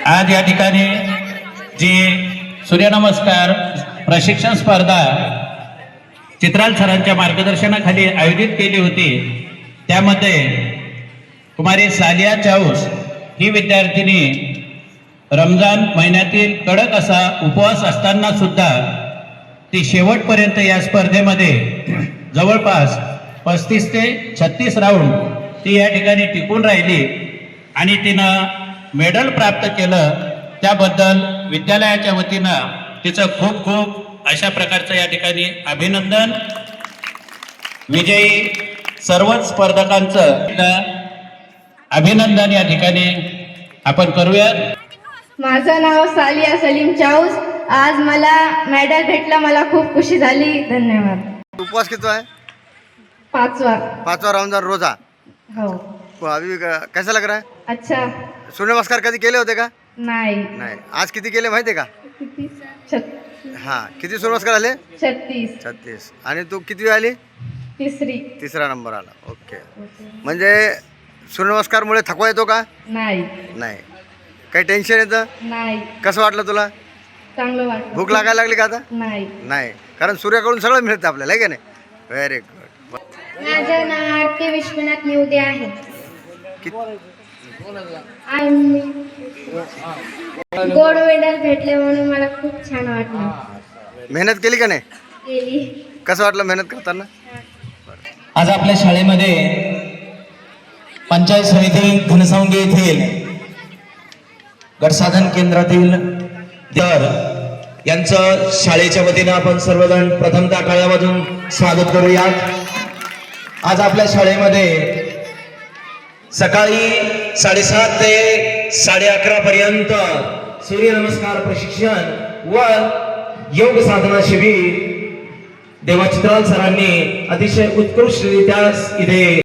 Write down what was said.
आज या ठिकाणी जी सूर्यनमस्कार प्रशिक्षण स्पर्धा चित्राल सरांच्या मार्गदर्शनाखाली आयोजित केली होती, त्यामध्ये कुमारी सालिया चाऊस ही विद्यार्थिनी रमजान महिन्यातील कडक असा उपवास असताना सुद्धा ती शेवटपर्यंत या स्पर्धेमध्ये जवळपास 35 ते 36 राऊंड ती या ठिकाणी टिकून राहिली आणि तिनं मेडल प्राप्त केलं। त्याबद्दल विद्यालयाच्या वतीनं तिचं खूप खूप अशा प्रकारचं या ठिकाणी अभिनंदन। विजयी सर्वच स्पर्धकांचं अभिनंदन या ठिकाणी आपण करूया। माझं नाव सालिया सलीम चाऊस। आज मला मेडल भेटलं, मला खूप खुशी झाली। धन्यवाद। उपवास किती आहे? पाचवा रमजान रोजा। हो। अभी कैसा लग रहा है? अच्छा। सूर्य नमस्कार कधी केले होते का? नाही। आज किती केले माहिती आहे का? हाँ, किती सूर्य नमस्कार आले? 36। आणि तू किती आली? तिसरा नंबर आला। ओके। म्हणजे सूर्य नमस्कार मुळे थकवा येतो का? नाही। काही टेन्शन येतं? नाही। कसं वाटलं तुला? चांगलं वाटलं। भूक लागायला लागली का आता? नाही। कारण सूर्याकडून सगळं मिळतं आपल्याला, आहे का नाही? Very good. माझं नाव आरती विश्वनाथ निवदे आहे। गोल्ड मेडल भेटले म्हणून मला खूप छान वाटलं। मेहनत केली का नाही? केली। कसं वाटलं मेहनत करताना? आज आपल्या शाळेमध्ये पंचायत समिती घनसावंगी येथील गटसाधन केंद्रातील दर यांचं शाळेच्या वतीनं आपण सर्वजण प्रथमतः टाळ्या वाजवून स्वागत करूयात। आज आपल्या शाळेमध्ये सकाळी 7:30 ते 11:30 पर्यंत सूर्यनमस्कार प्रशिक्षण व योग साधना शिबिर देवा चित्राल सरांनी अतिशय उत्कृष्टरित्या इथे